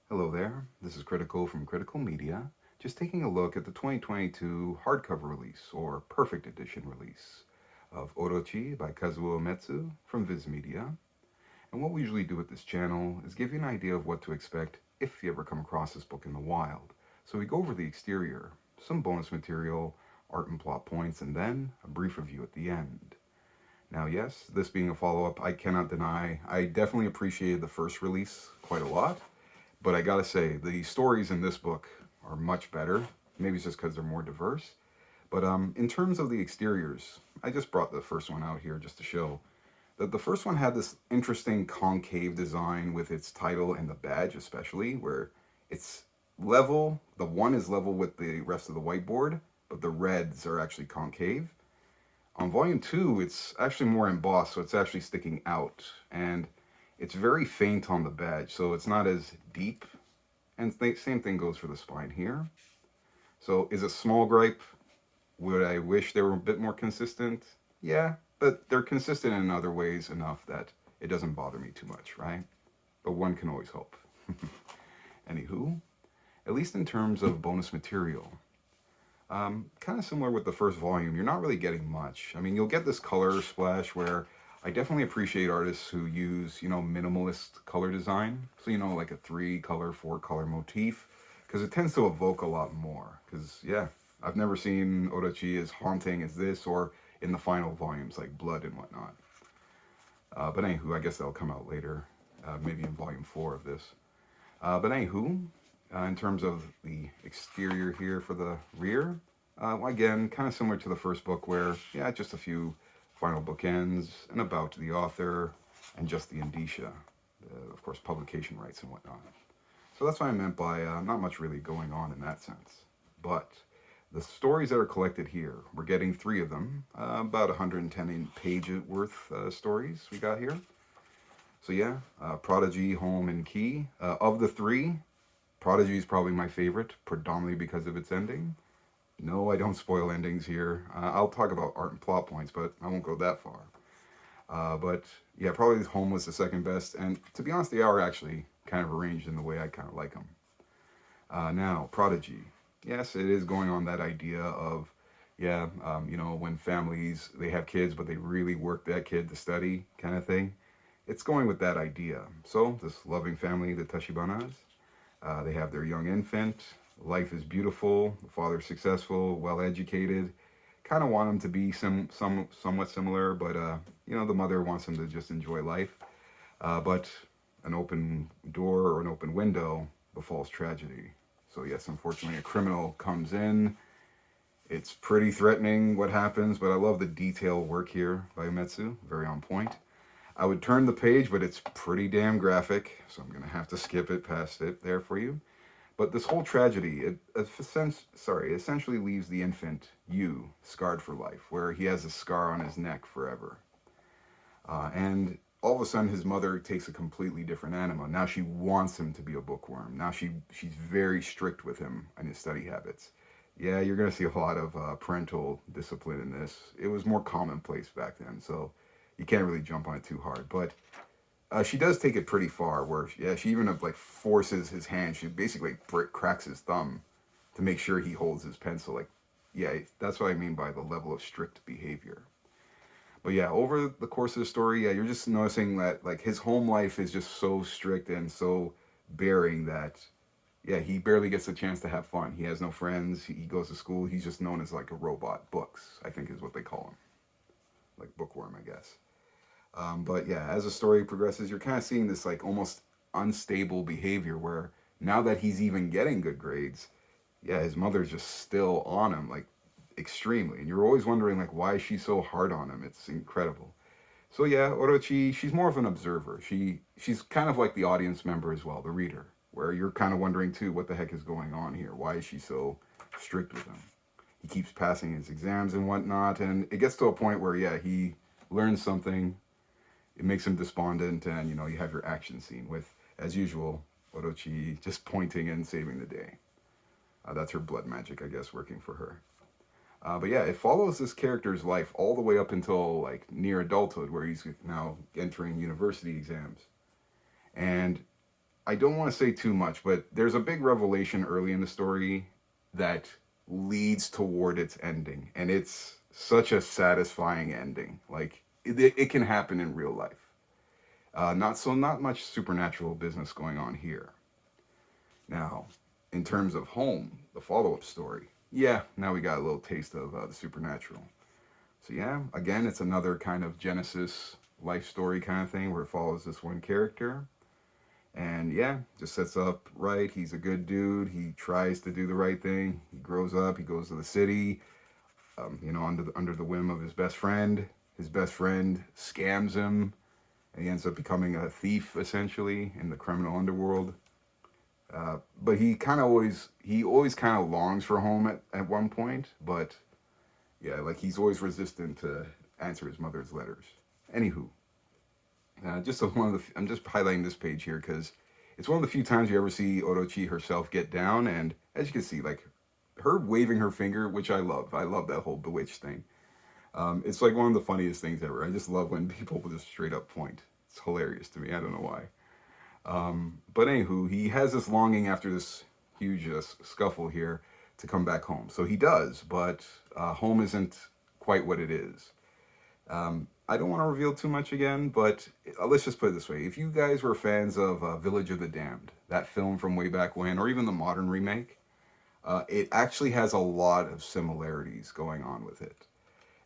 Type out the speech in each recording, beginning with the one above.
Hello there, this is Critical from Cridical Media, just taking a look at the 2022 hardcover release, or Perfect Edition release, of Orochi by Kazuo Umezz from Viz Media. And what we usually do with this channel is give you an idea of what to expect if you ever come across this book in the wild. So we go over the exterior, some bonus material, art and plot points, and then a brief review at the end. Now, yes, this being a follow-up, I cannot deny I definitely appreciated the first release quite a lot. But I gotta say, the stories in this book are much better. Maybe it's just because they're more diverse. But in terms of the exteriors, I just brought the first one out here just to show that the first one had this interesting concave design with its title and the badge, especially, where it's level. The one is level with the rest of the whiteboard, but the reds are actually concave. On volume 2, it's actually more embossed, so it's actually sticking out. And it's very faint on the badge, so it's not as deep. And same thing goes for the spine here. So is a small gripe. Would I wish they were a bit more consistent? Yeah, but they're consistent in other ways enough that it doesn't bother me too much, right? But one can always hope. Anywho, at least in terms of bonus material, kind of similar with the first volume, you're not really getting much. I mean, you'll get this color splash where I definitely appreciate artists who use, minimalist color design. So, like a 3-color, 4-color motif, because it tends to evoke a lot more. Because, yeah, I've never seen Orochi as haunting as this or in the final volumes like Blood and whatnot. But anywho, I guess that'll come out later, maybe in volume 4 of this. But anywho, in terms of the exterior here for the rear, again, kind of similar to the first book where, yeah, just a few final bookends, and about the author, and just the indicia, of course, publication rights and whatnot. So that's what I meant by not much really going on in that sense. But the stories that are collected here, we're getting 3 of them, about 110 page worth stories we got here. So yeah, Prodigy, Home, and Key. Of the 3, Prodigy is probably my favorite, predominantly because of its ending. No, I don't spoil endings here. I'll talk about art and plot points, but I won't go that far. But yeah, probably Home was the second best, and to be honest, they are actually kind of arranged in the way I kind of like them. Now, Prodigy. Yes, it is going on that idea of, yeah, when families, they have kids, but they really work that kid to study kind of thing. It's going with that idea. So, this loving family, the Tashibanas, they have their young infant. Life is beautiful. The father's successful, well educated. Kind of want him to be somewhat similar, but the mother wants him to just enjoy life. But an open door or an open window befalls tragedy. So yes, unfortunately, a criminal comes in. It's pretty threatening what happens, but I love the detail work here by Umezu. Very on point. I would turn the page, but it's pretty damn graphic, so I'm gonna have to skip it past it there for you. But this whole tragedy, essentially leaves the infant, Yu, scarred for life, where he has a scar on his neck forever. And all of a sudden, his mother takes a completely different anima. Now she wants him to be a bookworm. Now she's very strict with him and his study habits. Yeah, you're going to see a lot of parental discipline in this. It was more commonplace back then, so you can't really jump on it too hard. But she does take it pretty far, where she even forces his hand. She basically cracks his thumb to make sure he holds his pencil. That's what I mean by the level of strict behavior. But yeah, over the course of the story, yeah, you're just noticing that his home life is just so strict and so bearing that yeah, he barely gets a chance to have fun. He has no friends. He goes to school. He's just known as like a robot. Books, I think, is what they call him, like bookworm, I guess. But yeah, as the story progresses, you're kind of seeing this almost unstable behavior where now that he's even getting good grades, yeah, his mother's just still on him extremely, and you're always wondering why is she so hard on him? It's incredible. So yeah, Orochi, she's more of an observer. She's kind of like the audience member as well, the reader, where you're kind of wondering too, what the heck is going on here? Why is she so strict with him? He keeps passing his exams and whatnot, and it gets to a point where yeah, he learns something. It makes him despondent, and you have your action scene with, as usual, Orochi just pointing and saving the day. That's her blood magic, I guess, working for her. But yeah, it follows this character's life all the way up until near adulthood, where he's now entering university exams. And I don't want to say too much, but there's a big revelation early in the story that leads toward its ending, and it's such a satisfying ending. Like it can happen in real life. Not much supernatural business going on here. Now, in terms of Home, the follow-up story, yeah, now we got a little taste of the supernatural. So yeah, again, it's another kind of Genesis life story kind of thing where it follows this one character. And yeah, just sets up right. He's a good dude. He tries to do the right thing. He grows up. He goes to the city, under the whim of his best friend. His best friend scams him, and he ends up becoming a thief essentially in the criminal underworld. But he always kind of longs for home at one point. But yeah, like he's always resistant to answer his mother's letters. Anywho, I'm just highlighting this page here because it's one of the few times you ever see Orochi herself get down, and as you can see, like her waving her finger, which I love. I love that whole bewitched thing. It's like one of the funniest things ever. I just love when people just straight up point. It's hilarious to me. I don't know why. But anywho, he has this longing after this huge scuffle here to come back home. So he does, but home isn't quite what it is. I don't want to reveal too much again, but let's just put it this way. If you guys were fans of Village of the Damned, that film from way back when, or even the modern remake, it actually has a lot of similarities going on with it.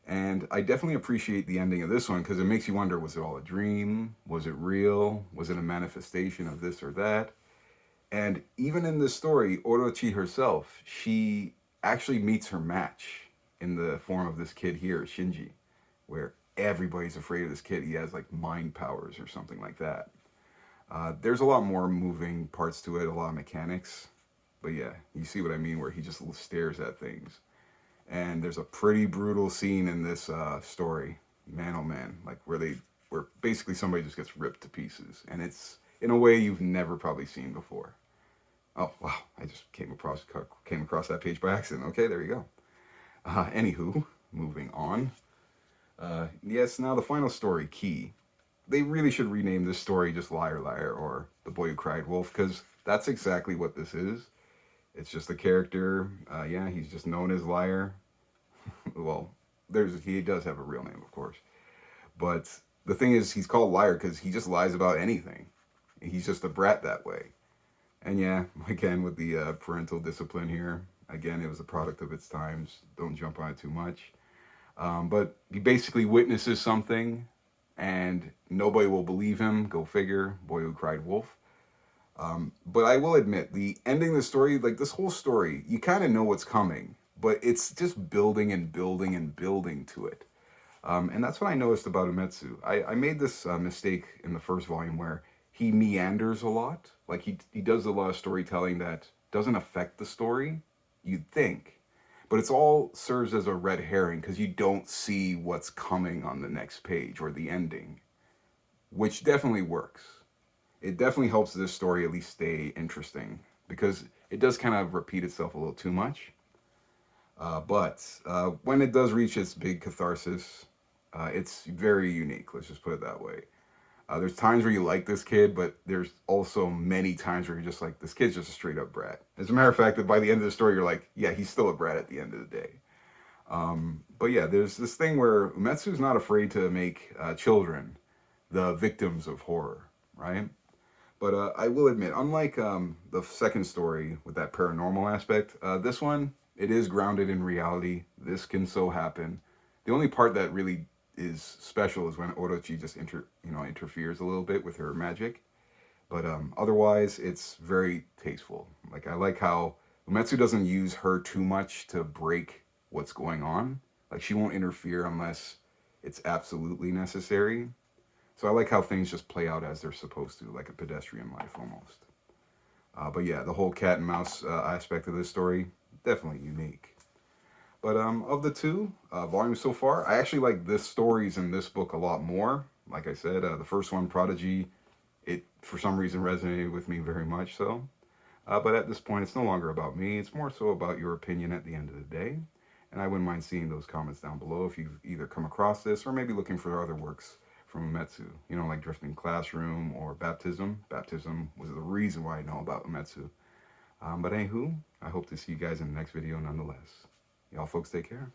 And I definitely appreciate the ending of this one because it makes you wonder, was it all a dream? Was it real? Was it a manifestation of this or that? And even in this story, Orochi herself, she actually meets her match in the form of this kid here, Shinji, where everybody's afraid of this kid. He has like mind powers or something like that. There's a lot more moving parts to it, a lot of mechanics. But yeah, you see what I mean, where he just stares at things. And there's a pretty brutal scene in this story, man oh man, like where basically somebody just gets ripped to pieces, and it's in a way you've never probably seen before. Oh wow, I just came across that page by accident. Okay, there you go. Anywho, moving on. Yes, now the final story, Key. They really should rename this story just Liar Liar or The Boy Who Cried Wolf, because that's exactly what this is. It's just a character. Yeah, he's just known as Liar. Well, he does have a real name, of course. But the thing is, he's called Liar because he just lies about anything. He's just a brat that way. And yeah, again, with the parental discipline here, again, it was a product of its times. Don't jump on it too much. But he basically witnesses something, and nobody will believe him. Go figure. Boy Who Cried Wolf. But I will admit, the ending of the story, like this whole story, you kind of know what's coming, but it's just building and building and building to it. And that's what I noticed about Umezu. I made this mistake in the first volume where he meanders a lot. Like he does a lot of storytelling that doesn't affect the story, you'd think. But it's all serves as a red herring because you don't see what's coming on the next page or the ending, which definitely works. It definitely helps this story at least stay interesting because it does kind of repeat itself a little too much. But when it does reach its big catharsis, it's very unique. Let's just put it that way. There's times where you like this kid, but there's also many times where you're just like, this kid's just a straight up brat. As a matter of fact, that by the end of the story, you're like, yeah, he's still a brat at the end of the day. But yeah, there's this thing where Umetsu's not afraid to make children the victims of horror, right? But I will admit, unlike the second story with that paranormal aspect, this one, it is grounded in reality. This can so happen. The only part that really is special is when Orochi just interferes a little bit with her magic. But otherwise, it's very tasteful. Like I like how Umetsu doesn't use her too much to break what's going on. Like she won't interfere unless it's absolutely necessary. So I like how things just play out as they're supposed to, like a pedestrian life almost. But yeah, the whole cat and mouse aspect of this story, definitely unique. But of the two volumes so far, I actually like this stories in this book a lot more. Like I said, the first one, Prodigy, it for some reason resonated with me very much so. But at this point, it's no longer about me. It's more so about your opinion at the end of the day. And I wouldn't mind seeing those comments down below if you've either come across this or maybe looking for other works from Umezu. You know, like Drifting Classroom or Baptism. Baptism was the reason why I know about Umezu. But anywho, I hope to see you guys in the next video nonetheless. Y'all folks take care.